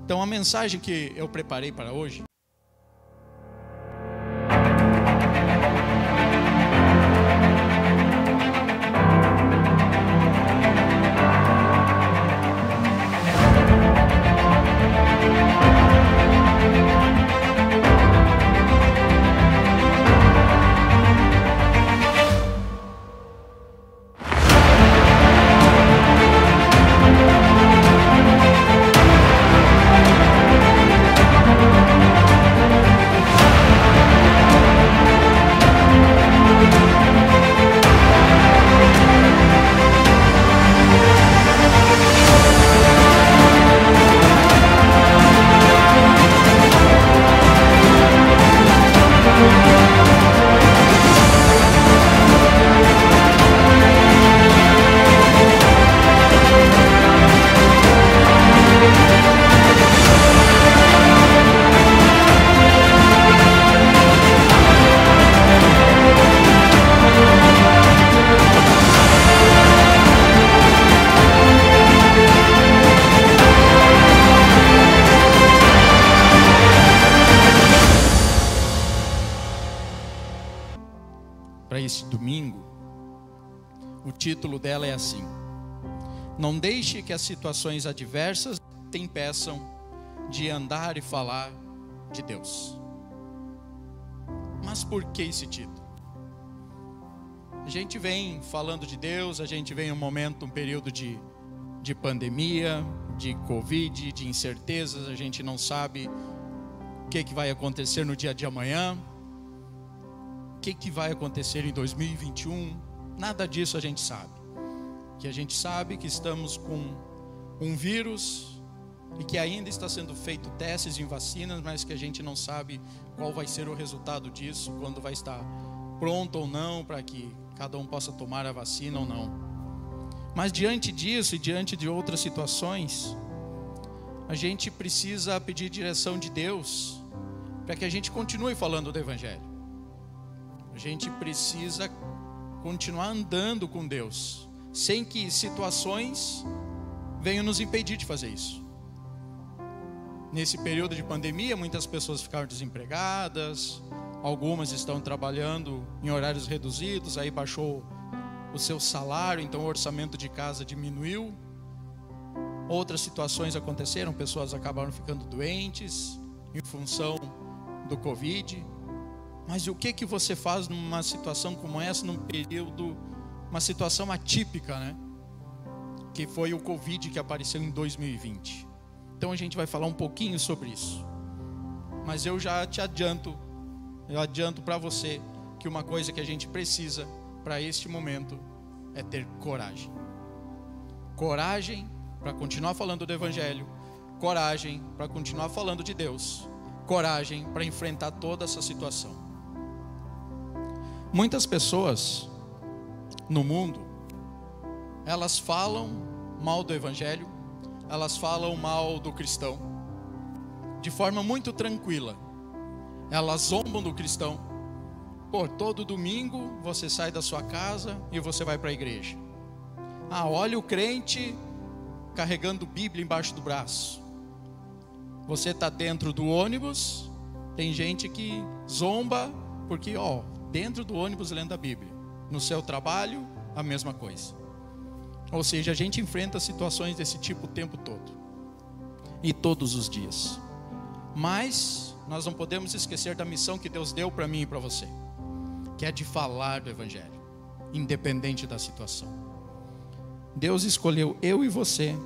Então a mensagem que eu preparei para hoje para esse domingo, o título dela é assim: não deixe que as situações adversas te impeçam de andar e falar de Deus. Mas por que esse título? A gente vem falando de Deus, a gente vem um período de pandemia, de Covid, de incertezas, a gente não sabe o que vai acontecer no dia de amanhã, o que vai acontecer em 2021, nada disso a gente sabe. Que a gente sabe que estamos com um vírus e que ainda está sendo feito testes em vacinas, mas que a gente não sabe qual vai ser o resultado disso, quando vai estar pronto ou não, para que cada um possa tomar a vacina ou não. Mas diante disso e diante de outras situações, a gente precisa pedir direção de Deus para que a gente continue falando do Evangelho. A gente precisa continuar andando com Deus, sem que situações venham nos impedir de fazer isso. Nesse período de pandemia, muitas pessoas ficaram desempregadas, algumas estão trabalhando em horários reduzidos, aí baixou o seu salário, então o orçamento de casa diminuiu. Outras situações aconteceram, pessoas acabaram ficando doentes em função do Covid. Mas o que você faz numa situação como essa, num período, uma situação atípica, né? Que foi o Covid que apareceu em 2020. Então a gente vai falar um pouquinho sobre isso. Mas eu já te adianto, para você que uma coisa que a gente precisa para este momento é ter coragem. Coragem para continuar falando do Evangelho, coragem para continuar falando de Deus, coragem para enfrentar toda essa situação. Muitas pessoas no mundo, elas falam mal do Evangelho, elas falam mal do cristão, de forma muito tranquila. Elas zombam do cristão. Pô, todo domingo você sai da sua casa e você vai para a igreja. Ah, olha o crente carregando Bíblia embaixo do braço. Você está dentro do ônibus, tem gente que zomba porque, dentro do ônibus lendo a Bíblia. No seu trabalho, a mesma coisa. Ou seja, a gente enfrenta situações desse tipo o tempo todo. E todos os dias. Mas nós não podemos esquecer da missão que Deus deu para mim e para você, que é de falar do Evangelho, independente da situação. Deus escolheu eu e você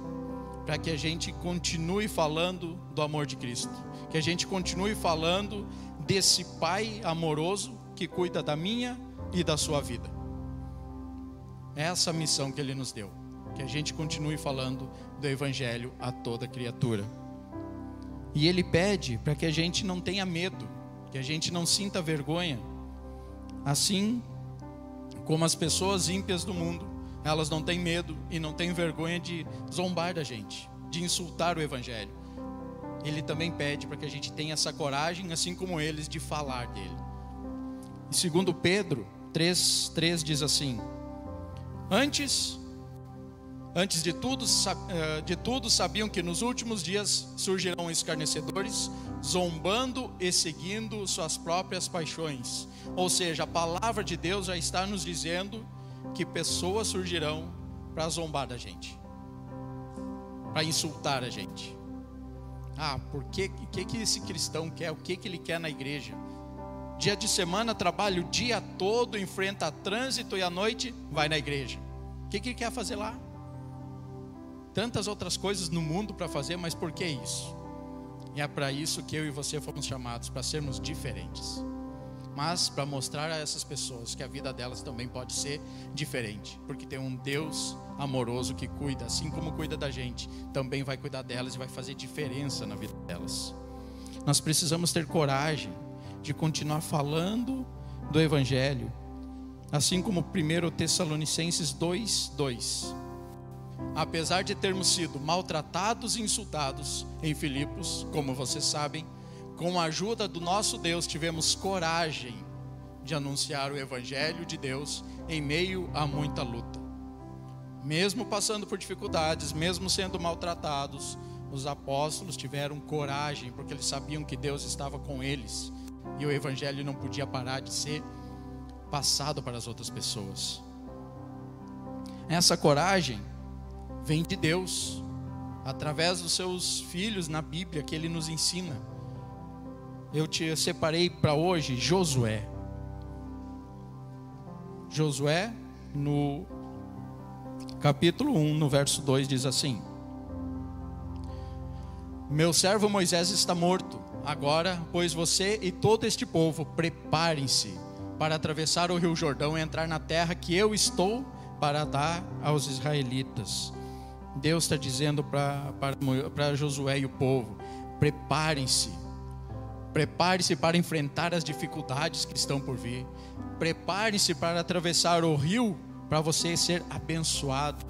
para que a gente continue falando do amor de Cristo, que a gente continue falando desse Pai amoroso que cuida da minha e da sua vida. É essa a missão que Ele nos deu, que a gente continue falando do Evangelho a toda criatura. E Ele pede para que a gente não tenha medo, que a gente não sinta vergonha, assim como as pessoas ímpias do mundo, elas não têm medo e não têm vergonha de zombar da gente, de insultar o Evangelho. Ele também pede para que a gente tenha essa coragem, assim como eles, de falar dele. E segundo Pedro 3:3 diz assim: antes, Antes de tudo, sabiam que nos últimos dias surgirão escarnecedores, zombando e seguindo suas próprias paixões. Ou seja, a palavra de Deus já está nos dizendo que pessoas surgirão para zombar da gente, para insultar a gente. O que esse cristão quer? O que ele quer na igreja? Dia de semana trabalha o dia todo, enfrenta trânsito e à noite vai na igreja. O que ele quer fazer lá? Tantas outras coisas no mundo para fazer, mas por que isso? E é para isso que eu e você fomos chamados, para sermos diferentes. Mas para mostrar a essas pessoas que a vida delas também pode ser diferente, porque tem um Deus amoroso que cuida, assim como cuida da gente, também vai cuidar delas e vai fazer diferença na vida delas. Nós precisamos ter coragem de continuar falando do Evangelho, assim como 1 Tessalonicenses 2:2. Apesar de termos sido maltratados e insultados em Filipos, como vocês sabem, com a ajuda do nosso Deus tivemos coragem de anunciar o Evangelho de Deus em meio a muita luta. Mesmo passando por dificuldades, mesmo sendo maltratados, os apóstolos tiveram coragem, porque eles sabiam que Deus estava com eles e o Evangelho não podia parar de ser passado para as outras pessoas. Essa coragem vem de Deus, através dos seus filhos na Bíblia, que Ele nos ensina. Eu te separei para hoje Josué. Josué, no capítulo 1, no verso 2, diz assim: meu servo Moisés está morto. Agora, pois você e todo este povo, preparem-se para atravessar o rio Jordão e entrar na terra que eu estou para dar aos israelitas. Deus está dizendo para Josué e o povo: preparem-se. Prepare-se para enfrentar as dificuldades que estão por vir. Prepare-se para atravessar o rio, para você ser abençoado.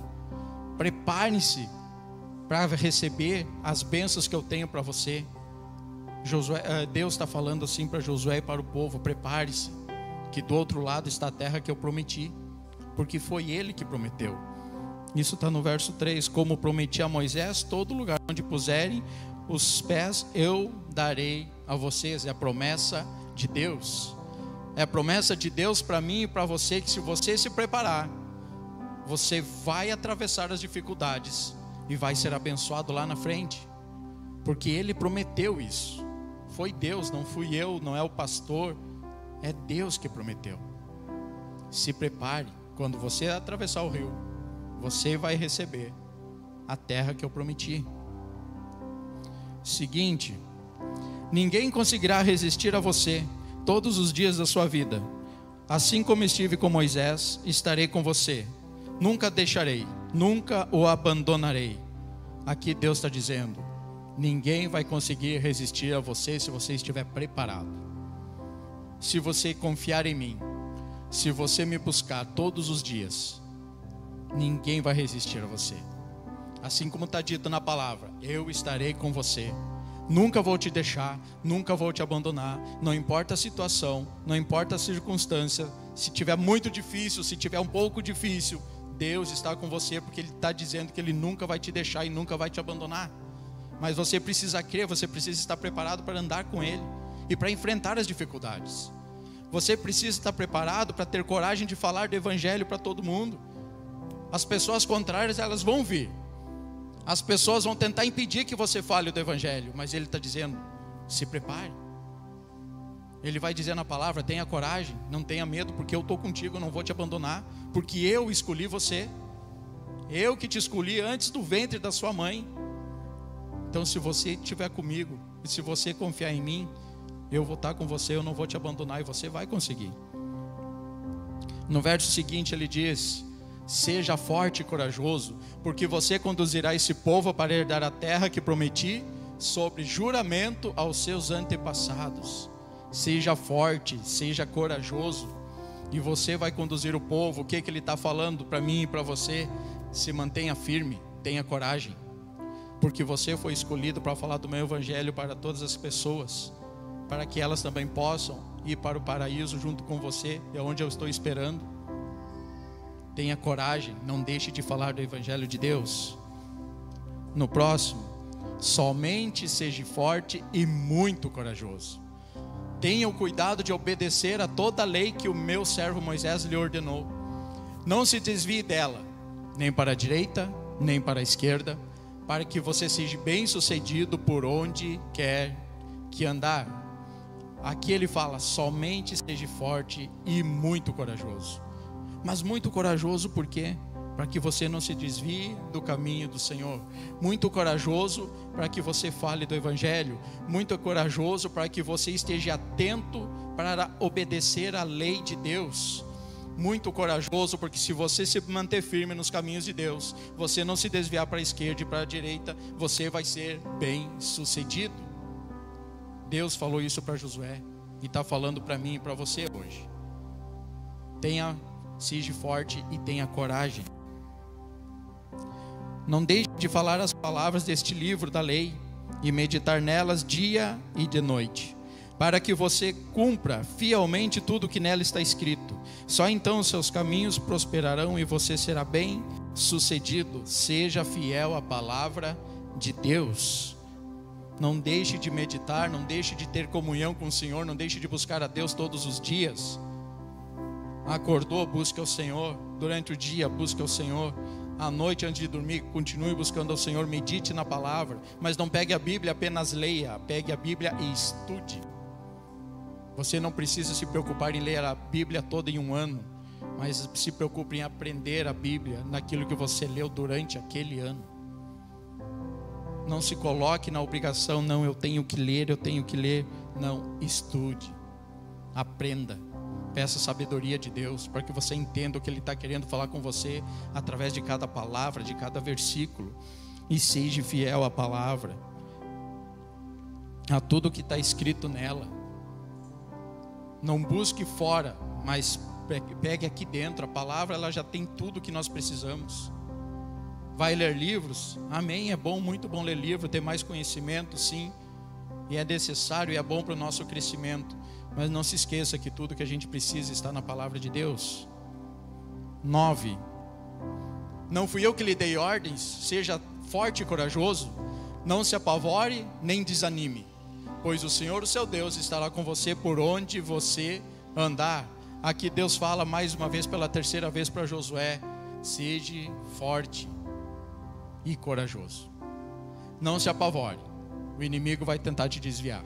Prepare-se para receber as bênçãos que eu tenho para você. Deus está falando assim para Josué e para o povo: prepare-se, que do outro lado está a terra que eu prometi, porque foi Ele que prometeu. Isso está no verso 3: como prometi a Moisés, todo lugar onde puserem os pés eu darei a vocês. É a promessa de Deus. É a promessa de Deus para mim e para você, que se você se preparar, você vai atravessar as dificuldades e vai ser abençoado lá na frente, porque Ele prometeu isso. Foi Deus, não fui eu, não é o pastor, é Deus que prometeu. Se prepare, quando você atravessar o rio, você vai receber a terra que eu prometi. Seguinte: ninguém conseguirá resistir a você todos os dias da sua vida. Assim como estive com Moisés, estarei com você. Nunca deixarei, nunca o abandonarei. Aqui Deus está dizendo: ninguém vai conseguir resistir a você se você estiver preparado. Se você confiar em mim, se você me buscar todos os dias, ninguém vai resistir a você. Assim como está dito na palavra: eu estarei com você. Nunca vou te deixar, nunca vou te abandonar. Não importa a situação, não importa a circunstância. Se tiver muito difícil, se tiver um pouco difícil, Deus está com você, porque Ele está dizendo que Ele nunca vai te deixar e nunca vai te abandonar. Mas você precisa crer, você precisa estar preparado para andar com Ele e para enfrentar as dificuldades. Você precisa estar preparado para ter coragem de falar do Evangelho para todo mundo. As pessoas contrárias, elas vão vir. As pessoas vão tentar impedir que você fale do Evangelho, mas Ele está dizendo: se prepare. Ele vai dizer na palavra: tenha coragem, não tenha medo, porque eu estou contigo, eu não vou te abandonar, porque eu escolhi você. Eu que te escolhi antes do ventre da sua mãe. Então, se você estiver comigo e se você confiar em mim, eu vou estar com você, eu não vou te abandonar, e você vai conseguir. No verso seguinte ele diz: seja forte e corajoso, porque você conduzirá esse povo para herdar a terra que prometi sobre juramento aos seus antepassados. Seja forte, seja corajoso, e você vai conduzir o povo. O que ele está falando para mim e para você? Se mantenha firme, tenha coragem, porque você foi escolhido para falar do meu Evangelho para todas as pessoas, para que elas também possam ir para o paraíso junto com você, é onde eu estou esperando. tenha coragem, não deixe de falar do Evangelho de Deus. No próximo, somente seja forte e muito corajoso. Tenha o cuidado de obedecer a toda a lei que o meu servo Moisés lhe ordenou. Não se desvie dela, nem para a direita, nem para a esquerda, para que você seja bem sucedido por onde quer que andar. Aqui ele fala, somente seja forte e muito corajoso. Mas muito corajoso por quê? Para que você não se desvie do caminho do Senhor. Muito corajoso para que você fale do Evangelho. Muito corajoso para que você esteja atento para obedecer à lei de Deus. Muito corajoso porque se você se manter firme nos caminhos de Deus, você não se desviar para a esquerda e para a direita, você vai ser bem sucedido. Deus falou isso para Josué e está falando para mim e para você hoje. Seja forte e tenha coragem. Não deixe de falar as palavras deste livro da lei e meditar nelas dia e de noite, para que você cumpra fielmente tudo que nela está escrito. Só então os seus caminhos prosperarão e você será bem sucedido. Seja fiel à palavra de Deus. Não deixe de meditar, não deixe de ter comunhão com o Senhor, não deixe de buscar a Deus todos os dias. Acordou, busca o Senhor. Durante o dia, busca o Senhor. À noite, antes de dormir, continue buscando ao Senhor. Medite na palavra. Mas não pegue a Bíblia, apenas leia. Pegue a Bíblia e estude. Você não precisa se preocupar em ler a Bíblia toda em um ano, mas se preocupe em aprender a Bíblia naquilo que você leu durante aquele ano. Não se coloque na obrigação, não, eu tenho que ler. Não, estude. Aprenda. Peça sabedoria de Deus para que você entenda o que Ele está querendo falar com você através de cada palavra, de cada versículo. E seja fiel à palavra, a tudo que está escrito nela. Não busque fora, mas pegue aqui dentro. A palavra ela já tem tudo que nós precisamos. Vai ler livros? Amém, é bom, muito bom ler livro, ter mais conhecimento, sim. E é necessário e é bom para o nosso crescimento. Mas não se esqueça que tudo que a gente precisa está na palavra de Deus. 9. Não fui eu que lhe dei ordens? Seja forte e corajoso. Não se apavore nem desanime, pois o Senhor, o seu Deus, estará com você por onde você andar. Aqui Deus fala mais uma vez, pela terceira vez para Josué: seja forte e corajoso. Não se apavore. O inimigo vai tentar te desviar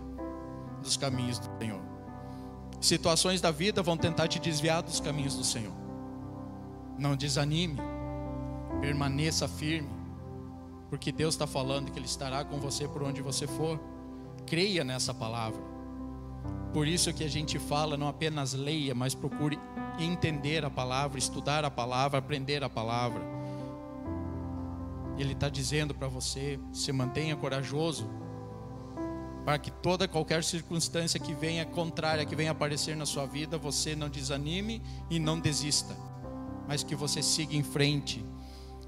dos caminhos do Senhor. Situações da vida vão tentar te desviar dos caminhos do Senhor. Não desanime. Permaneça firme, porque Deus está falando que Ele estará com você por onde você for. Creia nessa palavra. Por isso que a gente fala, não apenas leia, mas procure entender a palavra, estudar a palavra, aprender a palavra. Ele está dizendo para você: se mantenha corajoso, para que qualquer circunstância que venha contrária, que venha aparecer na sua vida, você não desanime e não desista, mas que você siga em frente.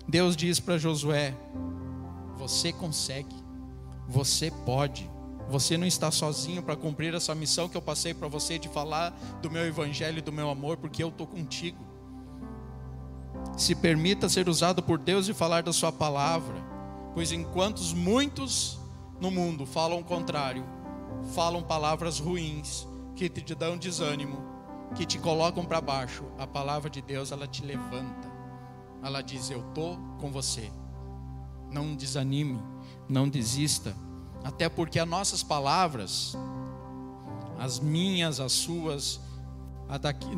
Deus diz para Josué: você consegue, você pode, você não está sozinho para cumprir essa missão que eu passei para você de falar do meu evangelho e do meu amor, porque eu estou contigo. Se permita ser usado por Deus e falar da sua palavra, pois enquanto muitos no mundo falam o contrário, falam palavras ruins, que te dão desânimo, que te colocam para baixo, a palavra de Deus, ela te levanta. Ela diz: eu estou com você. Não desanime, não desista. Até porque as nossas palavras, as minhas, as suas,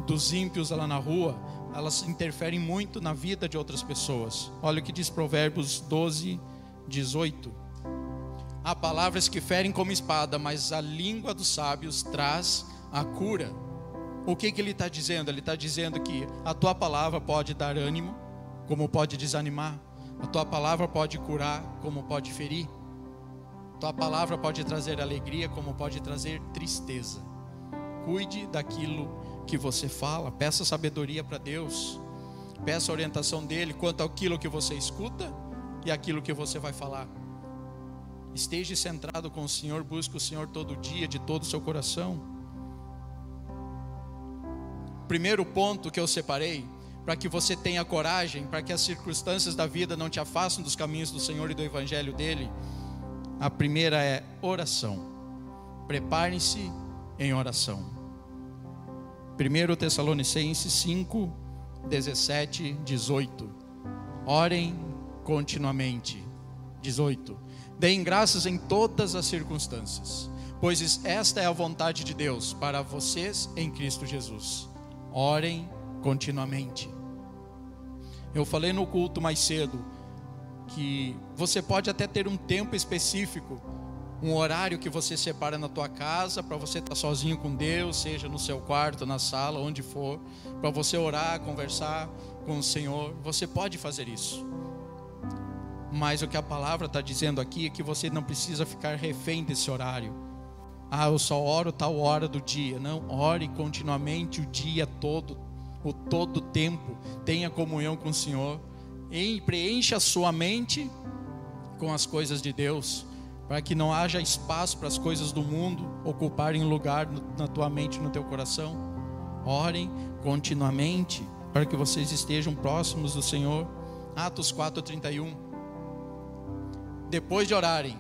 dos ímpios lá na rua, elas interferem muito na vida de outras pessoas. Olha o que diz Provérbios 12, 18. Há palavras que ferem como espada, mas a língua dos sábios traz a cura. O que ele está dizendo? Ele está dizendo que a tua palavra pode dar ânimo, como pode desanimar. A tua palavra pode curar, como pode ferir. A tua palavra pode trazer alegria, como pode trazer tristeza. Cuide daquilo que você fala. Peça sabedoria para Deus. Peça a orientação dEle quanto àquilo que você escuta e aquilo que você vai falar. Esteja centrado com o Senhor, busque o Senhor todo dia, de todo o seu coração. Primeiro ponto que eu separei: para que você tenha coragem, para que as circunstâncias da vida não te afastem dos caminhos do Senhor e do Evangelho dele, a primeira é oração. Preparem-se em oração. 1 Tessalonicenses 5, 17, 18. Orem continuamente. 18. Deem graças em todas as circunstâncias, pois esta é a vontade de Deus para vocês em Cristo Jesus. Orem continuamente. Eu falei no culto mais cedo que você pode até ter um tempo específico, um horário que você separa na tua casa para você estar sozinho com Deus, seja no seu quarto, na sala, onde for, para você orar, conversar com o Senhor. Você pode fazer isso, mas o que a palavra está dizendo aqui é que você não precisa ficar refém desse horário. Eu só oro tal hora do dia. Não, ore continuamente o dia todo, o todo tempo. Tenha comunhão com o Senhor e preencha a sua mente com as coisas de Deus, para que não haja espaço para as coisas do mundo ocuparem lugar na tua mente, no teu coração. Orem continuamente para que vocês estejam próximos do Senhor. Atos 4:31. Depois de orarem,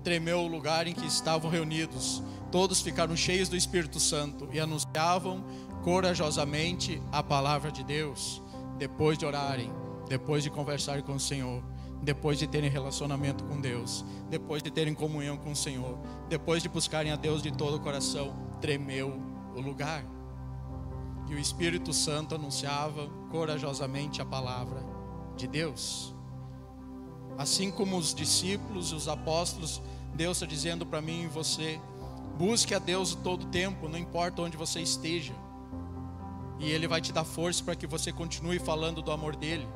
tremeu o lugar em que estavam reunidos. Todos ficaram cheios do Espírito Santo e anunciavam corajosamente a palavra de Deus. Depois de orarem, depois de conversar com o Senhor, depois de terem relacionamento com Deus, depois de terem comunhão com o Senhor, depois de buscarem a Deus de todo o coração, tremeu o lugar. E o Espírito Santo anunciava corajosamente a palavra de Deus. Assim como os discípulos e os apóstolos, Deus está dizendo para mim e você: busque a Deus todo tempo, não importa onde você esteja, e Ele vai te dar força para que você continue falando do amor dEle,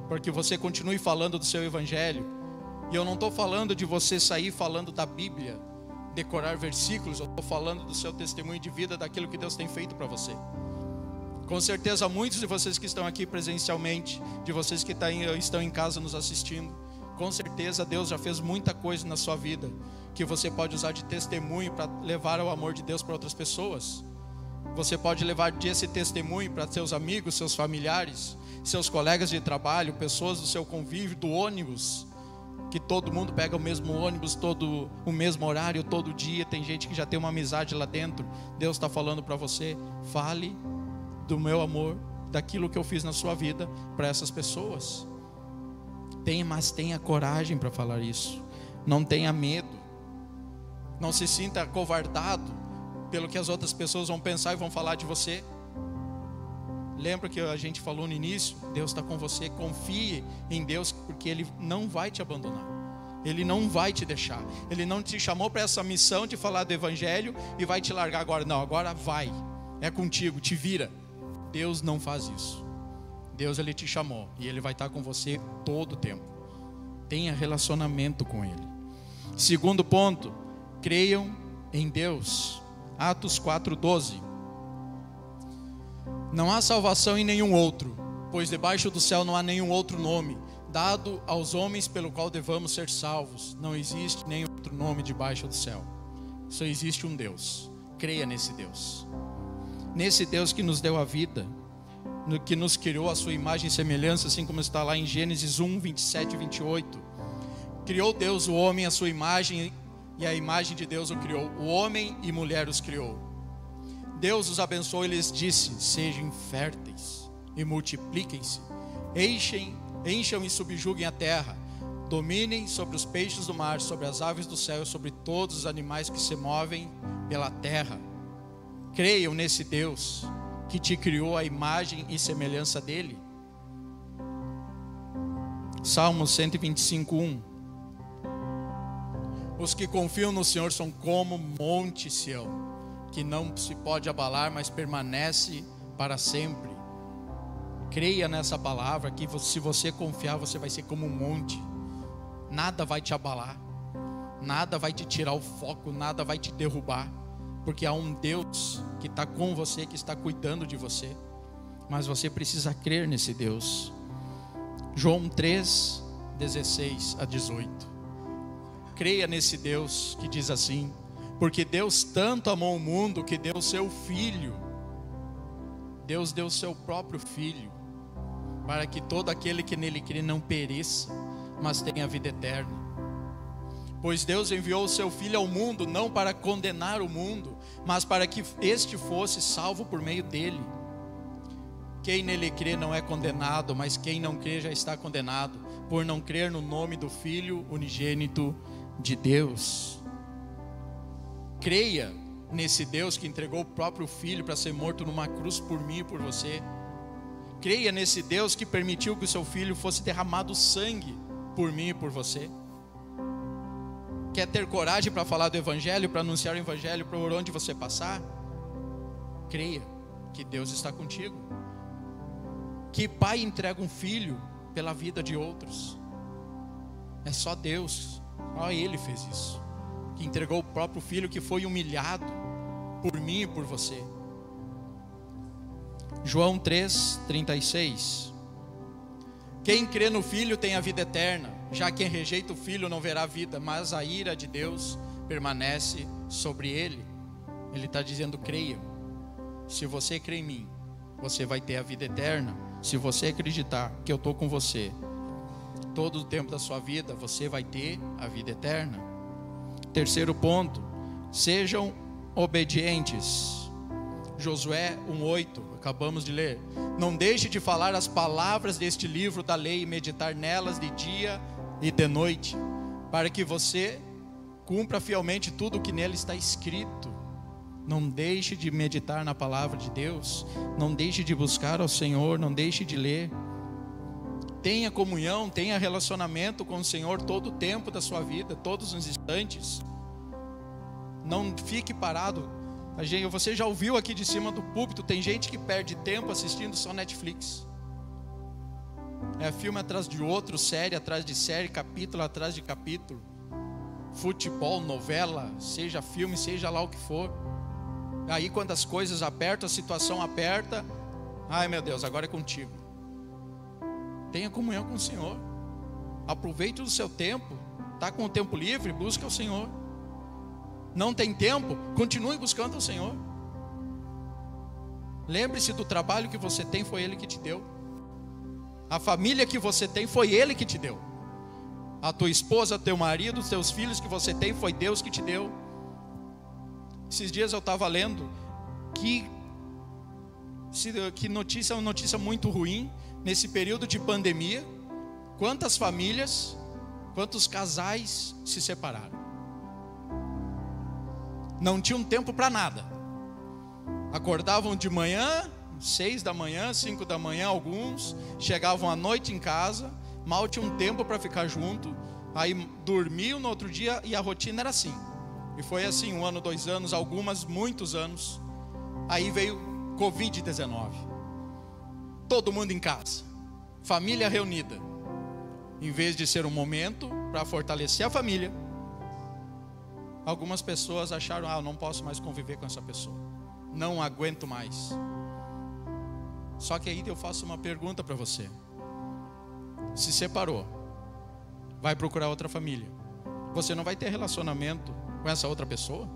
para que você continue falando do seu Evangelho. E eu não estou falando de você sair falando da Bíblia, decorar versículos. Eu estou falando do seu testemunho de vida, daquilo que Deus tem feito para você. Com certeza muitos de vocês que estão aqui presencialmente, de vocês que estão em casa nos assistindo, com certeza Deus já fez muita coisa na sua vida, que você pode usar de testemunho para levar o amor de Deus para outras pessoas. Você pode levar esse testemunho para seus amigos, seus familiares, seus colegas de trabalho, pessoas do seu convívio, do ônibus, que todo mundo pega o mesmo ônibus, todo o mesmo horário, todo dia. Tem gente que já tem uma amizade lá dentro. Deus está falando para você: fale do meu amor, daquilo que eu fiz na sua vida para essas pessoas. Mas tenha coragem para falar isso. Não tenha medo. Não se sinta acovardado pelo que as outras pessoas vão pensar e vão falar de você. Lembra que a gente falou no início? Deus está com você. Confie em Deus, porque Ele não vai te abandonar. Ele não vai te deixar. Ele não te chamou para essa missão de falar do Evangelho e vai te largar agora. Não, agora vai. É contigo, te vira. Deus não faz isso. Deus, Ele te chamou e Ele vai estar com você todo o tempo. Tenha relacionamento com Ele. Segundo ponto, creiam em Deus. Atos 4:12. Não há salvação em nenhum outro, pois debaixo do céu não há nenhum outro nome dado aos homens pelo qual devamos ser salvos. Não existe nenhum outro nome debaixo do céu. Só existe um Deus. Creia nesse Deus. Nesse Deus que nos deu a vida, que nos criou a sua imagem e semelhança, assim como está lá em Gênesis 1, 27 e 28. Criou Deus o homem à sua imagem, e a imagem de Deus o criou. O homem e mulher os criou. Deus os abençoou e lhes disse: sejam férteis e multipliquem-se, encham e subjuguem a terra, dominem sobre os peixes do mar, sobre as aves do céu, sobre todos os animais que se movem pela terra. Creiam nesse Deus que te criou a imagem e semelhança dele. Salmos 125:1. Os que confiam no Senhor são como monte Sião, que não se pode abalar, mas permanece para sempre. Creia nessa palavra, que se você confiar, você vai ser como um monte. Nada vai te abalar, nada vai te tirar o foco, nada vai te derrubar, porque há um Deus que está com você, que está cuidando de você. Mas você precisa crer nesse Deus. João 3, 16 a 18. Creia nesse Deus que diz assim: porque Deus tanto amou o mundo que deu o seu Filho. Deus deu o seu próprio Filho, para que todo aquele que nele crê não pereça, mas tenha vida eterna. Pois Deus enviou o seu Filho ao mundo, não para condenar o mundo, mas para que este fosse salvo por meio dele. Quem nele crê não é condenado, mas quem não crê já está condenado, por não crer no nome do Filho unigênito de Deus. Creia nesse Deus que entregou o próprio Filho para ser morto numa cruz por mim e por você. Creia nesse Deus que permitiu que o seu Filho fosse derramado sangue por mim e por você. Quer ter coragem para falar do Evangelho, para anunciar o Evangelho por onde você passar? Creia que Deus está contigo. Que pai entrega um filho pela vida de outros? É só Deus, só Ele fez isso, que entregou o próprio Filho, que foi humilhado por mim e por você. João 3:36. Quem crê no Filho tem a vida eterna, já quem rejeita o Filho não verá vida, mas a ira de Deus permanece sobre ele. Ele está dizendo: creia. Se você crê em mim, você vai ter a vida eterna. Se você acreditar que eu estou com você todo o tempo da sua vida, você vai ter a vida eterna. Terceiro ponto: sejam obedientes. Josué 1:8, acabamos de ler. Não deixe de falar as palavras deste livro da lei e meditar nelas de dia e de noite, para que você cumpra fielmente tudo o que nele está escrito. Não deixe de meditar na palavra de Deus, não deixe de buscar ao Senhor, não deixe de ler. Tenha comunhão, tenha relacionamento com o Senhor todo o tempo da sua vida, todos os instantes. Não fique parado. Você já ouviu aqui de cima do púlpito, tem gente que perde tempo assistindo só Netflix. É filme atrás de outro, série atrás de série, capítulo atrás de capítulo. Futebol, novela, seja filme, seja lá o que for. Aí quando as coisas apertam, a situação aperta, ai meu Deus, agora é contigo. Tenha comunhão com o Senhor. Aproveite o seu tempo. Está com o tempo livre, busque o Senhor. Não tem tempo, continue buscando o Senhor. Lembre-se do trabalho que você tem, foi Ele que te deu. A família que você tem, foi Ele que te deu. A tua esposa, teu marido, os teus filhos que você tem, foi Deus que te deu. Esses dias eu estava lendo que notícia, uma notícia muito ruim. Nesse período de pandemia, quantas famílias, quantos casais se separaram? Não tinham tempo para nada. Acordavam de manhã, 6 da manhã, 5 da manhã alguns, chegavam à noite em casa, mal tinham tempo para ficar junto, aí dormiam no outro dia e a rotina era assim. E foi assim 1 ano, 2 anos, muitos anos. Aí veio Covid-19. Todo mundo em casa, família reunida. Em vez de ser um momento para fortalecer a família, algumas pessoas acharam: eu não posso mais conviver com essa pessoa, não aguento mais. Só que aí eu faço uma pergunta para você: se separou, vai procurar outra família, você não vai ter relacionamento com essa outra pessoa?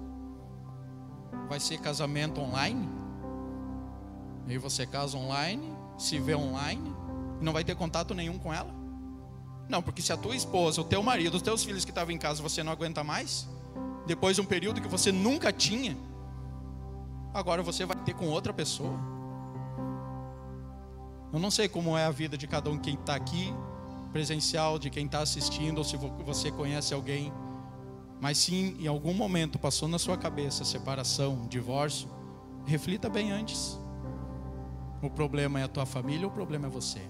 Vai ser casamento online? Aí você casa online, se vê online, e não vai ter contato nenhum com ela? Não, porque se a tua esposa, o teu marido, os teus filhos que estavam em casa, você não aguenta mais, depois de um período que você nunca tinha, agora você vai ter com outra pessoa. Eu não sei como é a vida de cada um, quem está aqui presencial, de quem está assistindo, ou se você conhece alguém, mas sim, em algum momento passou na sua cabeça separação, divórcio, reflita bem antes. O problema é a tua família ou o problema é você?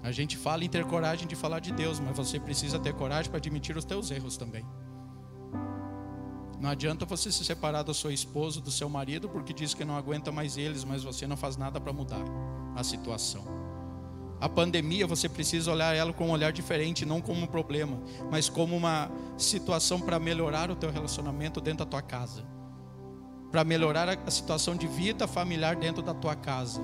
A gente fala em ter coragem de falar de Deus, mas você precisa ter coragem para admitir os teus erros também. Não adianta você se separar da sua esposa, do seu marido, porque diz que não aguenta mais eles, mas você não faz nada para mudar a situação. A pandemia, você precisa olhar ela com um olhar diferente, não como um problema, mas como uma situação para melhorar o teu relacionamento dentro da tua casa, para melhorar a situação de vida familiar dentro da tua casa.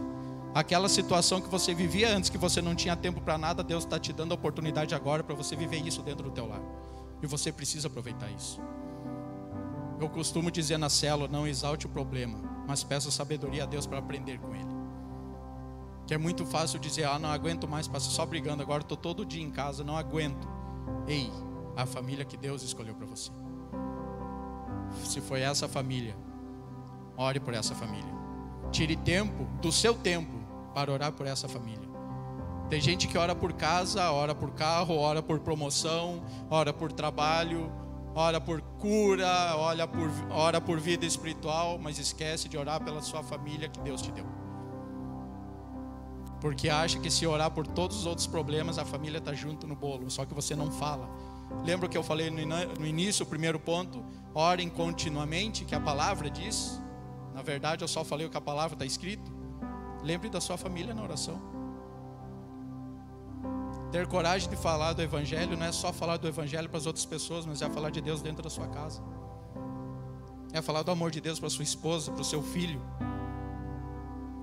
Aquela situação que você vivia antes, que você não tinha tempo para nada, Deus está te dando a oportunidade agora para você viver isso dentro do teu lar. E você precisa aproveitar isso. Eu costumo dizer na célula: não exalte o problema, mas peça sabedoria a Deus para aprender com ele. Que é muito fácil dizer, não aguento mais, passa só brigando, agora estou todo dia em casa, não aguento. Ei, a família que Deus escolheu para você. Se foi essa família, ore por essa família. Tire tempo do seu tempo para orar por essa família. Tem gente que ora por casa, ora por carro, ora por promoção, ora por trabalho, ora por cura, ora por vida espiritual, mas esquece de orar pela sua família que Deus te deu. Porque acha que se orar por todos os outros problemas, a família está junto no bolo, só que você não fala. Lembra que eu falei no início, o primeiro ponto? Orem continuamente, que a palavra diz. Na verdade, eu só falei o que a palavra está escrito. Lembre da sua família na oração. Ter coragem de falar do Evangelho não é só falar do Evangelho para as outras pessoas, mas é falar de Deus dentro da sua casa. É falar do amor de Deus para sua esposa, para o seu filho.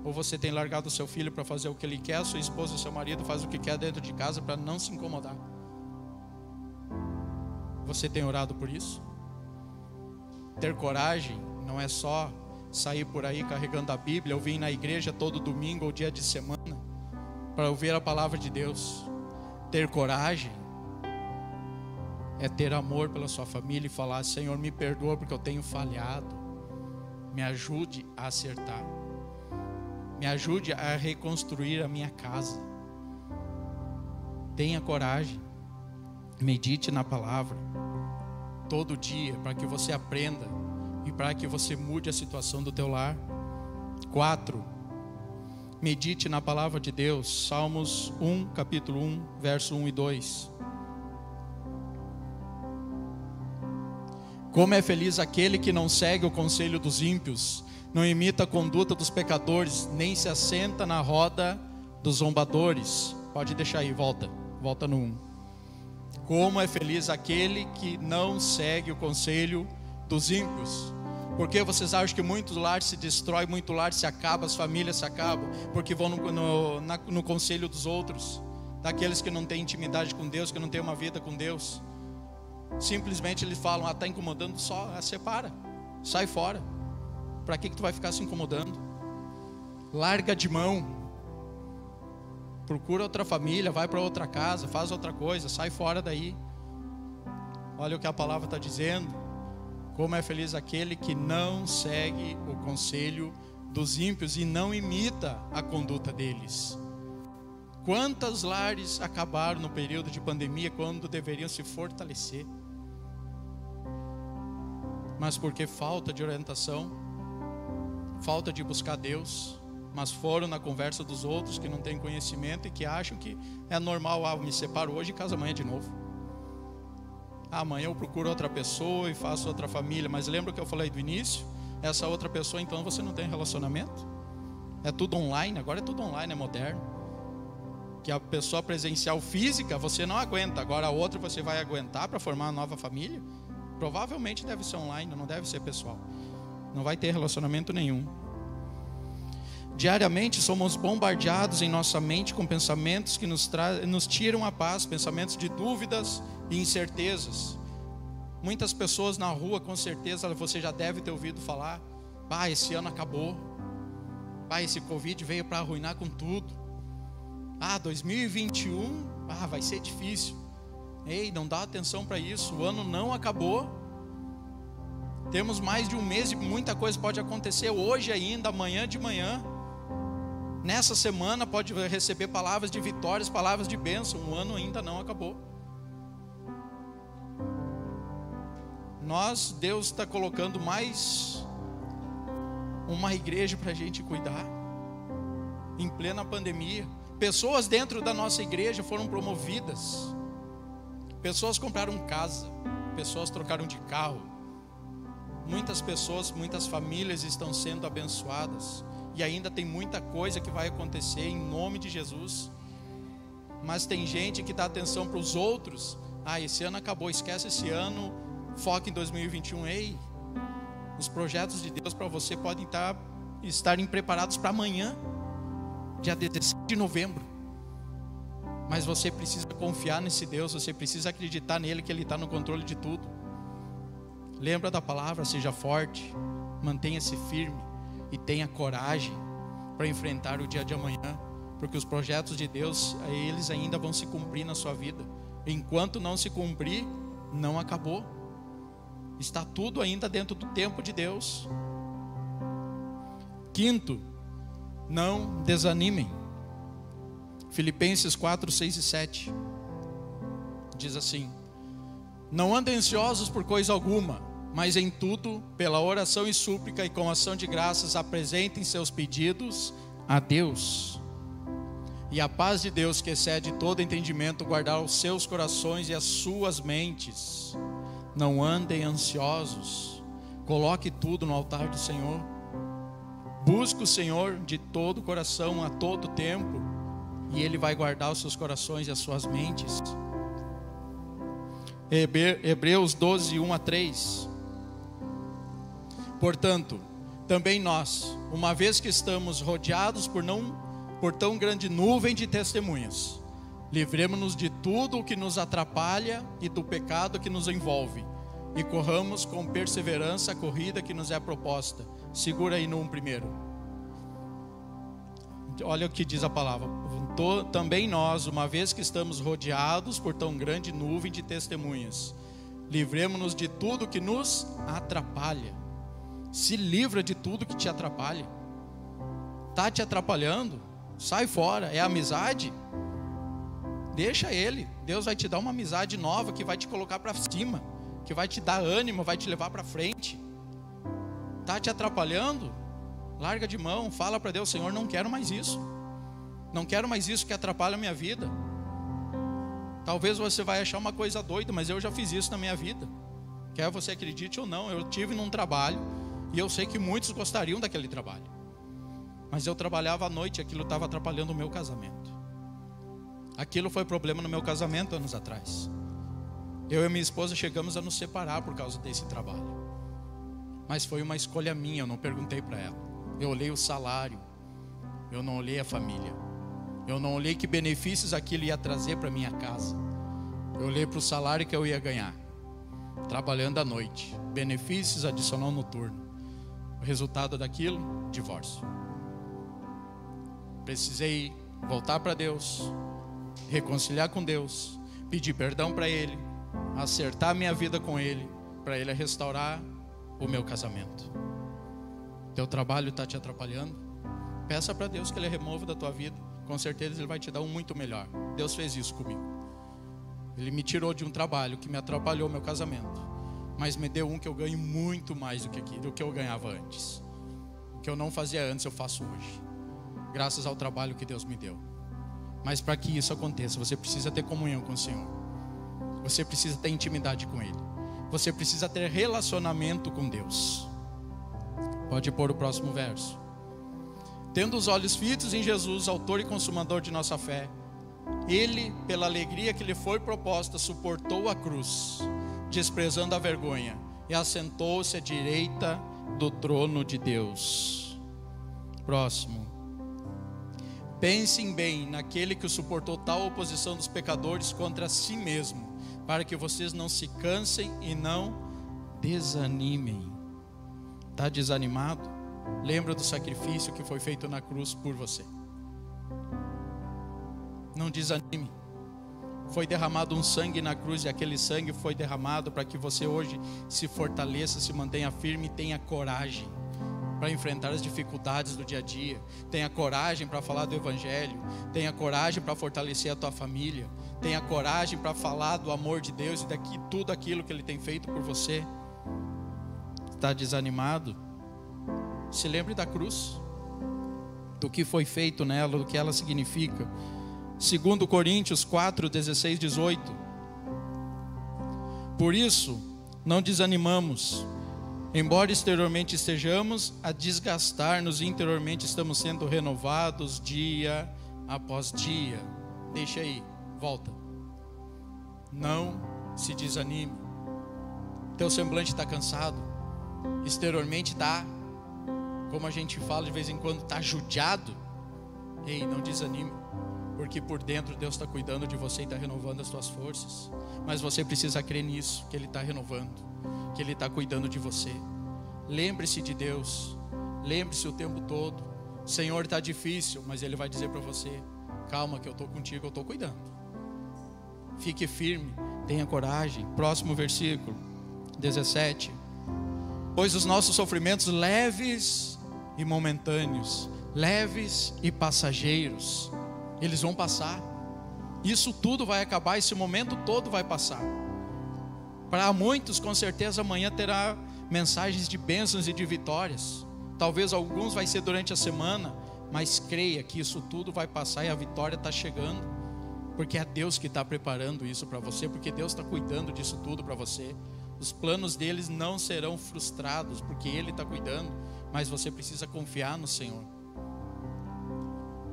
Ou você tem largado o seu filho para fazer o que ele quer, a sua esposa, o seu marido faz o que quer dentro de casa para não se incomodar. Você tem orado por isso? Ter coragem não é só sair por aí carregando a Bíblia, ou vir na igreja todo domingo ou dia de semana para ouvir a palavra de Deus. Ter coragem é ter amor pela sua família e falar: Senhor, me perdoa porque eu tenho falhado, me ajude a acertar, me ajude a reconstruir a minha casa. Tenha coragem, medite na palavra todo dia, para que você aprenda e para que você mude a situação do teu lar. 4. Medite na palavra de Deus. Salmos 1, capítulo 1, verso 1 e 2. Como é feliz aquele que não segue o conselho dos ímpios, não imita a conduta dos pecadores, nem se assenta na roda dos zombadores. Pode deixar aí, volta no 1. Como é feliz aquele que não segue o conselho dos ímpios. Porque vocês acham que muito lar se destrói, muito lar se acaba, as famílias se acabam? Porque vão no conselho dos outros, daqueles que não têm intimidade com Deus, que não têm uma vida com Deus. Simplesmente eles falam: está incomodando, só separa, sai fora. Para que tu vai ficar se incomodando? Larga de mão. Procura outra família, vai para outra casa, faz outra coisa, sai fora daí. Olha o que a palavra está dizendo. Como é feliz aquele que não segue o conselho dos ímpios e não imita a conduta deles. Quantos lares acabaram no período de pandemia quando deveriam se fortalecer? Mas porque falta de orientação, falta de buscar Deus, mas foram na conversa dos outros que não têm conhecimento e que acham que é normal: me separo hoje e caso amanhã de novo. Amanhã eu procuro outra pessoa e faço outra família. Mas lembra o que eu falei do início? Essa outra pessoa, então você não tem relacionamento? É tudo online, agora é tudo online, é moderno. Que a pessoa presencial física você não aguenta, agora a outra você vai aguentar para formar uma nova família? Provavelmente deve ser online, não deve ser pessoal. Não vai ter relacionamento nenhum. Diariamente somos bombardeados em nossa mente com pensamentos que nos tiram a paz, pensamentos de dúvidas e incertezas. Muitas pessoas na rua, com certeza você já deve ter ouvido falar: esse ano acabou, esse Covid veio para arruinar com tudo, 2021 vai ser difícil. Ei, não dá atenção para isso, o ano não acabou. Temos mais de um mês e muita coisa pode acontecer hoje ainda, amanhã de manhã. Nessa semana pode receber palavras de vitórias, palavras de bênção. O ano ainda não acabou. Deus está colocando mais uma igreja para a gente cuidar. Em plena pandemia, pessoas dentro da nossa igreja foram promovidas. Pessoas compraram casa, pessoas trocaram de carro. Muitas pessoas, muitas famílias estão sendo abençoadas. E ainda tem muita coisa que vai acontecer em nome de Jesus. Mas tem gente que dá atenção para os outros. Esse ano acabou, esquece esse ano, foca em 2021. Ei, os projetos de Deus para você podem estarem preparados para amanhã, dia 17 de novembro. Mas você precisa confiar nesse Deus, você precisa acreditar nele, que ele está no controle de tudo. Lembra da palavra: seja forte, mantenha-se firme e tenha coragem para enfrentar o dia de amanhã, porque os projetos de Deus, eles ainda vão se cumprir na sua vida. Enquanto não se cumprir, não acabou. Está tudo ainda dentro do tempo de Deus. Quinto, não desanimem. Filipenses 4, 6 e 7 diz assim: não andem ansiosos por coisa alguma, mas em tudo, pela oração e súplica e com ação de graças, apresentem seus pedidos a Deus. E a paz de Deus, que excede todo entendimento, guardará os seus corações e as suas mentes. Não andem ansiosos. Coloque tudo no altar do Senhor. Busque o Senhor de todo o coração, a todo tempo, e Ele vai guardar os seus corações e as suas mentes. Hebreus 12, 1 a 3. Portanto, também nós, uma vez que estamos rodeados por tão grande nuvem de testemunhas, livremo-nos de tudo o que nos atrapalha e do pecado que nos envolve, e corramos com perseverança a corrida que nos é proposta. Segura aí no 1 primeiro. Olha o que diz a palavra. Também nós, uma vez que estamos rodeados por tão grande nuvem de testemunhas, livremo-nos de tudo que nos atrapalha. Se livra de tudo que te atrapalha. Está te atrapalhando? Sai fora. É amizade? Deixa ele. Deus vai te dar uma amizade nova que vai te colocar para cima, que vai te dar ânimo, vai te levar para frente. Está te atrapalhando? Larga de mão. Fala para Deus: Senhor, não quero mais isso. Não quero mais isso que atrapalha a minha vida. Talvez você vai achar uma coisa doida, mas eu já fiz isso na minha vida. Quer você acredite ou não, eu tive num trabalho, e eu sei que muitos gostariam daquele trabalho, mas eu trabalhava à noite e aquilo estava atrapalhando o meu casamento. Aquilo foi problema no meu casamento anos atrás. Eu e minha esposa chegamos a nos separar por causa desse trabalho. Mas foi uma escolha minha, eu não perguntei para ela. Eu olhei o salário, eu não olhei a família, eu não olhei que benefícios aquilo ia trazer para minha casa. Eu olhei para o salário que eu ia ganhar, trabalhando à noite, benefícios adicional noturno. O resultado daquilo, divórcio. Precisei voltar para Deus, reconciliar com Deus, pedir perdão para Ele, acertar a minha vida com Ele, para Ele restaurar o meu casamento. Teu trabalho está te atrapalhando? Peça para Deus que Ele remova da tua vida. Com certeza Ele vai te dar um muito melhor. Deus fez isso comigo. Ele me tirou de um trabalho que me atrapalhou meu casamento, mas me deu um que eu ganho muito mais do que eu ganhava antes. O que eu não fazia antes, eu faço hoje, graças ao trabalho que Deus me deu. Mas para que isso aconteça, você precisa ter comunhão com o Senhor. Você precisa ter intimidade com Ele. Você precisa ter relacionamento com Deus. Pode pôr o próximo verso. Tendo os olhos fitos em Jesus, autor e consumador de nossa fé, Ele, pela alegria que lhe foi proposta, suportou a cruz, desprezando a vergonha, e assentou-se à direita do trono de Deus. Próximo. Pensem bem naquele que suportou tal oposição dos pecadores contra si mesmo, para que vocês não se cansem e não desanimem. Está desanimado? Lembra do sacrifício que foi feito na cruz por você. Não desanime. Foi derramado um sangue na cruz, e aquele sangue foi derramado para que você hoje se fortaleça, se mantenha firme e tenha coragem para enfrentar as dificuldades do dia a dia. Tenha coragem para falar do Evangelho. Tenha coragem para fortalecer a tua família. Tenha coragem para falar do amor de Deus e daqui tudo aquilo que Ele tem feito por você. Está desanimado? Se lembre da cruz, do que foi feito nela, do que ela significa. 2 Coríntios 4, 16, 18. Por isso, não desanimamos. Embora exteriormente estejamos a desgastar-nos, interiormente estamos sendo renovados dia após dia. Deixa aí, volta. Não se desanime. Teu semblante está cansado. Exteriormente está, como a gente fala de vez em quando, está judiado. Ei, não desanime, porque por dentro Deus está cuidando de você e está renovando as suas forças. Mas você precisa crer nisso, que Ele está renovando, que Ele está cuidando de você. Lembre-se de Deus, lembre-se o tempo todo. Senhor, está difícil, mas Ele vai dizer para você: calma que eu estou contigo, eu estou cuidando. Fique firme, tenha coragem. Próximo versículo, 17. Pois os nossos sofrimentos leves e momentâneos, leves e passageiros, eles vão passar. Isso tudo vai acabar, esse momento todo vai passar. Para muitos, com certeza, amanhã terá mensagens de bênçãos e de vitórias. Talvez alguns vai ser durante a semana, mas creia que isso tudo vai passar e a vitória está chegando, porque é Deus que está preparando isso para você, porque Deus está cuidando disso tudo para você. Os planos deles não serão frustrados, porque Ele está cuidando, mas você precisa confiar no Senhor.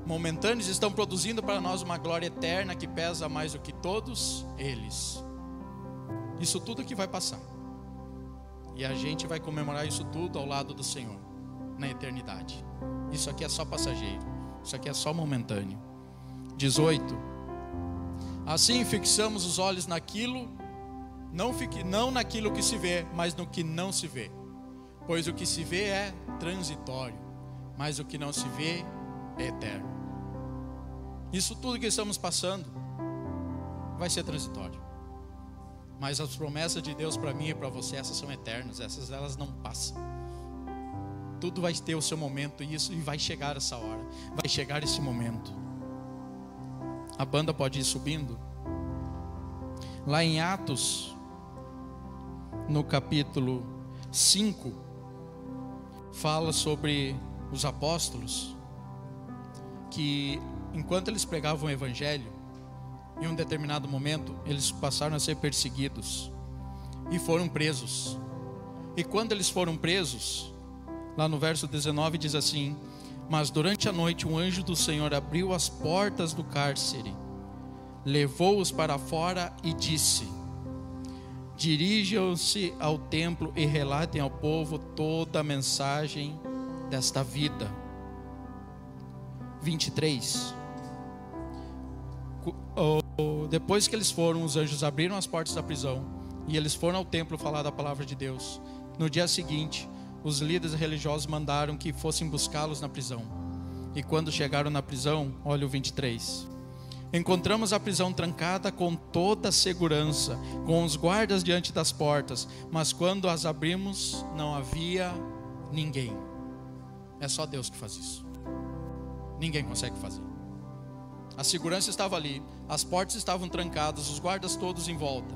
Momentâneos estão produzindo para nós uma glória eterna que pesa mais do que todos eles. Isso tudo que vai passar, e a gente vai comemorar isso tudo ao lado do Senhor na eternidade. Isso aqui é só passageiro, isso aqui é só momentâneo. 18. Assim fixamos os olhos naquilo, não naquilo que se vê, mas no que não se vê. Pois o que se vê é transitório, mas o que não se vê é eterno. Isso tudo que estamos passando vai ser transitório, mas as promessas de Deus para mim e para você, essas são eternas, elas não passam. Tudo vai ter o seu momento, e vai chegar essa hora, vai chegar esse momento. A banda pode ir subindo. Lá em Atos, no capítulo 5, fala sobre os apóstolos, que enquanto eles pregavam o evangelho, em um determinado momento, eles passaram a ser perseguidos e foram presos. E quando eles foram presos, lá no verso 19 diz assim: mas durante a noite um anjo do Senhor abriu as portas do cárcere, levou-os para fora e disse: dirijam-se ao templo e relatem ao povo toda a mensagem desta vida. 23. Depois que eles foram, os anjos abriram as portas da prisão e eles foram ao templo falar da palavra de Deus. No dia seguinte, os líderes religiosos mandaram que fossem buscá-los na prisão. E quando chegaram na prisão, olha o 23. Encontramos a prisão trancada com toda a segurança, com os guardas diante das portas, mas quando as abrimos, não havia ninguém. É só Deus que faz isso. Ninguém consegue fazer. A segurança estava ali, as portas estavam trancadas, os guardas todos em volta,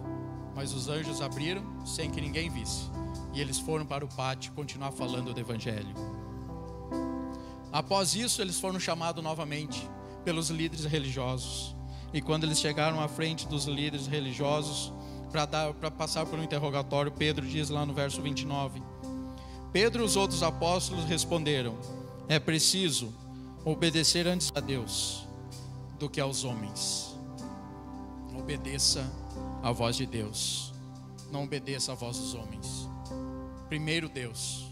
mas os anjos abriram sem que ninguém visse. E eles foram para o pátio continuar falando do evangelho. Após isso, eles foram chamados novamente pelos líderes religiosos. E quando eles chegaram à frente dos líderes religiosos para passar por um interrogatório, Pedro diz lá no verso 29: Pedro e os outros apóstolos responderam: é preciso obedecer antes a Deus do que aos homens. Obedeça a voz de Deus, não obedeça a voz dos homens. Primeiro Deus,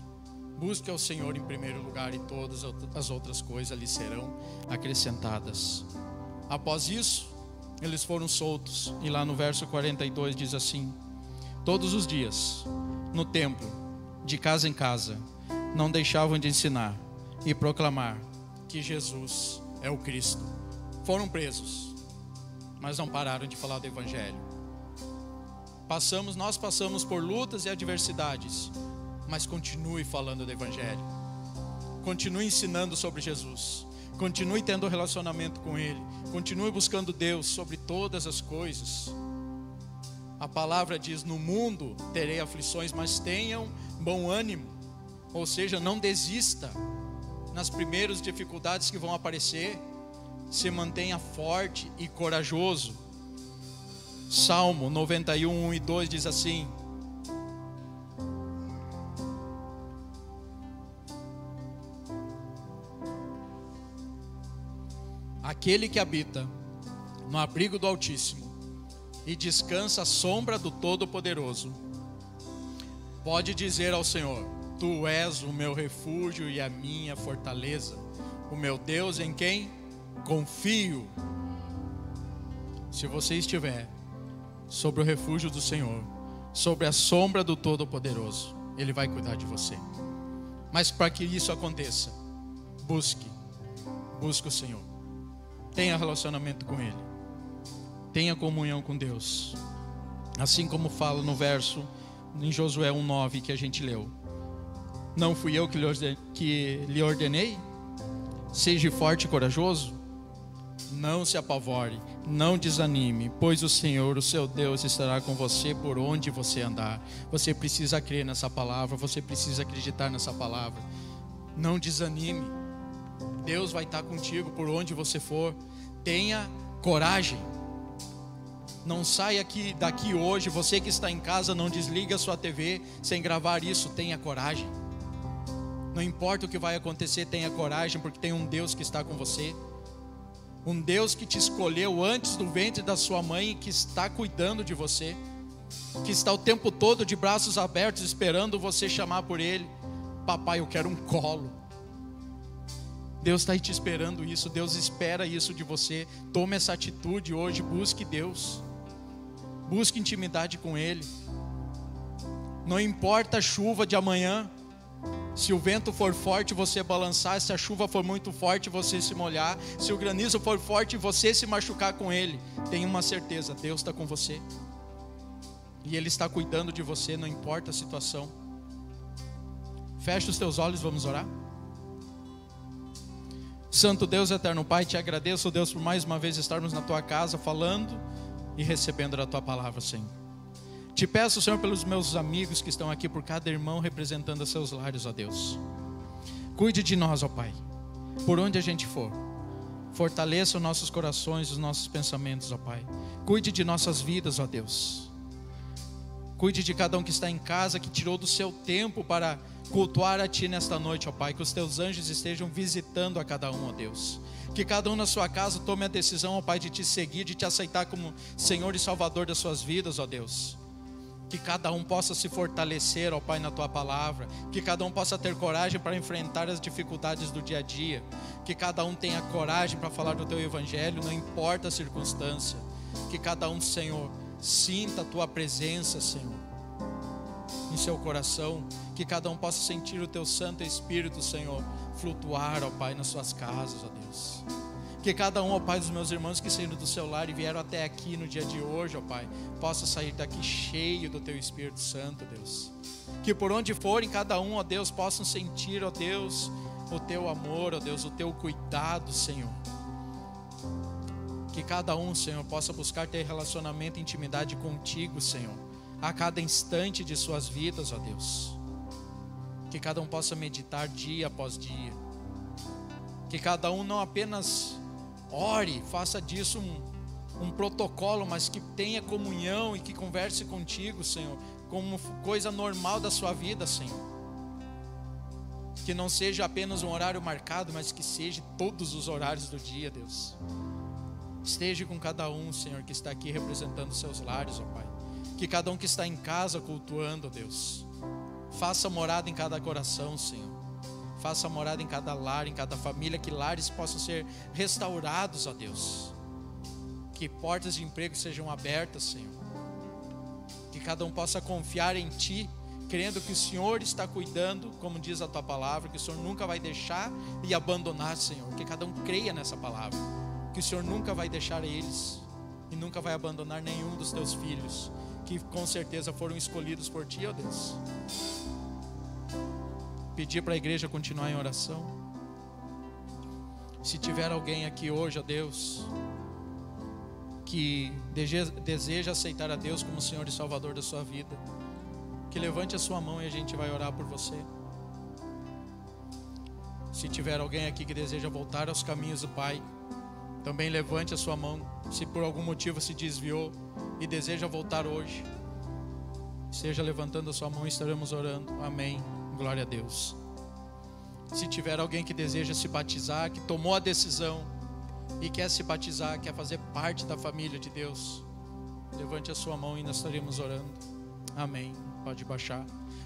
busque ao Senhor em primeiro lugar, e todas as outras coisas lhe serão acrescentadas. Após isso, eles foram soltos, e lá no verso 42 diz assim: todos os dias, no templo, de casa em casa, não deixavam de ensinar e proclamar que Jesus é o Cristo. Foram presos, mas não pararam de falar do evangelho. Nós passamos por lutas e adversidades, mas continue falando do evangelho. Continue ensinando sobre Jesus. Continue tendo um relacionamento com Ele. Continue buscando Deus sobre todas as coisas. A palavra diz: no mundo terei aflições, mas tenham bom ânimo. Ou seja, não desista nas primeiras dificuldades que vão aparecer. Se mantenha forte e corajoso. Salmo 91, 1 e 2 diz assim: aquele que habita no abrigo do Altíssimo e descansa à sombra do Todo-Poderoso, pode dizer ao Senhor: tu és o meu refúgio e a minha fortaleza, o meu Deus em quem confio. Se você estiver sobre o refúgio do Senhor, sobre a sombra do Todo-Poderoso, Ele vai cuidar de você. Mas para que isso aconteça, busque o Senhor. Tenha relacionamento com Ele. Tenha comunhão com Deus. Assim como fala no verso em Josué 1:9 que a gente leu. Não fui eu que lhe ordenei? Seja forte e corajoso. Não se apavore, não desanime, pois o Senhor, o seu Deus, estará com você por onde você andar. Você precisa crer nessa palavra, você precisa acreditar nessa palavra. Não desanime. Deus vai estar contigo por onde você for. Tenha coragem. Não saia daqui hoje, você que está em casa, não desliga a sua TV sem gravar isso. Tenha coragem. Não importa o que vai acontecer, tenha coragem, porque tem um Deus que está com você. Um Deus que te escolheu antes do ventre da sua mãe e que está cuidando de você, que está o tempo todo de braços abertos esperando você chamar por Ele. Papai, eu quero um colo. Deus está aí te esperando isso. Deus espera isso de você. Tome essa atitude hoje. Busque Deus. Busque intimidade com Ele. Não importa a chuva de amanhã. Se o vento for forte, você balançar. Se a chuva for muito forte, você se molhar. Se o granizo for forte, você se machucar com ele. Tenha uma certeza, Deus está com você. E Ele está cuidando de você, não importa a situação. Feche os teus olhos, vamos orar. Santo Deus, eterno Pai, te agradeço, Deus, por mais uma vez estarmos na Tua casa, falando e recebendo da Tua palavra, Senhor. Te peço, Senhor, pelos meus amigos que estão aqui, por cada irmão representando os seus lares, ó Deus. Cuide de nós, ó Pai, por onde a gente for. Fortaleça os nossos corações, os nossos pensamentos, ó Pai. Cuide de nossas vidas, ó Deus. Cuide de cada um que está em casa, que tirou do seu tempo para cultuar a Ti nesta noite, ó Pai. Que os Teus anjos estejam visitando a cada um, ó Deus. Que cada um na sua casa tome a decisão, ó Pai, de Te seguir, de Te aceitar como Senhor e Salvador das suas vidas, ó Deus. Que cada um possa se fortalecer, ó Pai, na Tua palavra. Que cada um possa ter coragem para enfrentar as dificuldades do dia a dia. Que cada um tenha coragem para falar do Teu Evangelho, não importa a circunstância. Que cada um, Senhor, sinta a Tua presença, Senhor, em seu coração. Que cada um possa sentir o Teu Santo Espírito, Senhor, flutuar, ó Pai, nas suas casas, ó Deus. Que cada um, ó Pai, dos meus irmãos que saíram do seu lar e vieram até aqui no dia de hoje, ó Pai, possa sair daqui cheio do Teu Espírito Santo, Deus. Que por onde forem, cada um, ó Deus, possam sentir, ó Deus, o Teu amor, ó Deus, o Teu cuidado, Senhor. Que cada um, Senhor, possa buscar ter relacionamento e intimidade contigo, Senhor, a cada instante de suas vidas, ó Deus. Que cada um possa meditar dia após dia. Que cada um não apenas ore, faça disso um protocolo, mas que tenha comunhão e que converse contigo, Senhor, como coisa normal da sua vida, Senhor. Que não seja apenas um horário marcado, mas que seja todos os horários do dia, Deus. Esteja com cada um, Senhor, que está aqui representando seus lares, ó Pai. Que cada um que está em casa cultuando, ó Deus, faça morada em cada coração, Senhor. Faça morada em cada lar, em cada família. Que lares possam ser restaurados, ó Deus. Que portas de emprego sejam abertas, Senhor. Que cada um possa confiar em Ti, crendo que o Senhor está cuidando, como diz a Tua palavra, que o Senhor nunca vai deixar e abandonar, Senhor. Que cada um creia nessa palavra, que o Senhor nunca vai deixar eles e nunca vai abandonar nenhum dos Teus filhos, que com certeza foram escolhidos por Ti, ó Deus. Pedir para a igreja continuar em oração. Se tiver alguém aqui hoje, ó Deus, que deseja aceitar a Deus como Senhor e Salvador da sua vida, que levante a sua mão e a gente vai orar por você. Se tiver alguém aqui que deseja voltar aos caminhos do Pai, também levante a sua mão. Se por algum motivo se desviou e deseja voltar hoje, esteja levantando a sua mão e estaremos orando. Amém. Glória a Deus. Se tiver alguém que deseja se batizar, que tomou a decisão e quer se batizar, quer fazer parte da família de Deus, levante a sua mão e nós estaremos orando. Amém. Pode baixar.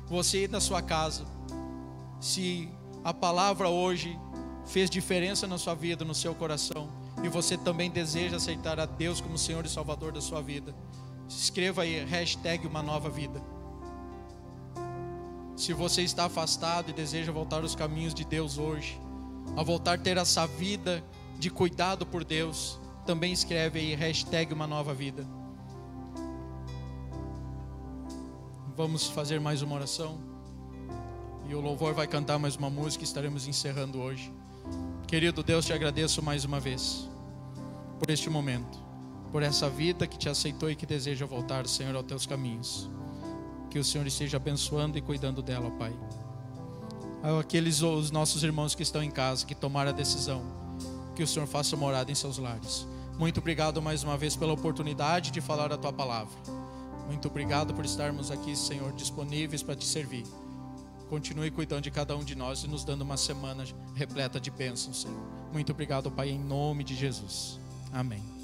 Você aí na sua casa, se a palavra hoje fez diferença na sua vida, no seu coração, e você também deseja aceitar a Deus como Senhor e Salvador da sua vida, escreva aí #uma nova vida. Se você está afastado e deseja voltar aos caminhos de Deus hoje, a voltar a ter essa vida de cuidado por Deus, também escreve aí #uma nova vida. Vamos fazer mais uma oração e o louvor vai cantar mais uma música e estaremos encerrando hoje. Querido Deus, te agradeço mais uma vez por este momento, por essa vida que te aceitou e que deseja voltar, Senhor, aos teus caminhos. Que o Senhor esteja abençoando e cuidando dela, Pai. Os nossos irmãos que estão em casa, que tomaram a decisão, que o Senhor faça morada em seus lares. Muito obrigado mais uma vez pela oportunidade de falar a tua palavra. Muito obrigado por estarmos aqui, Senhor, disponíveis para te servir. Continue cuidando de cada um de nós e nos dando uma semana repleta de bênçãos, Senhor. Muito obrigado, Pai, em nome de Jesus. Amém.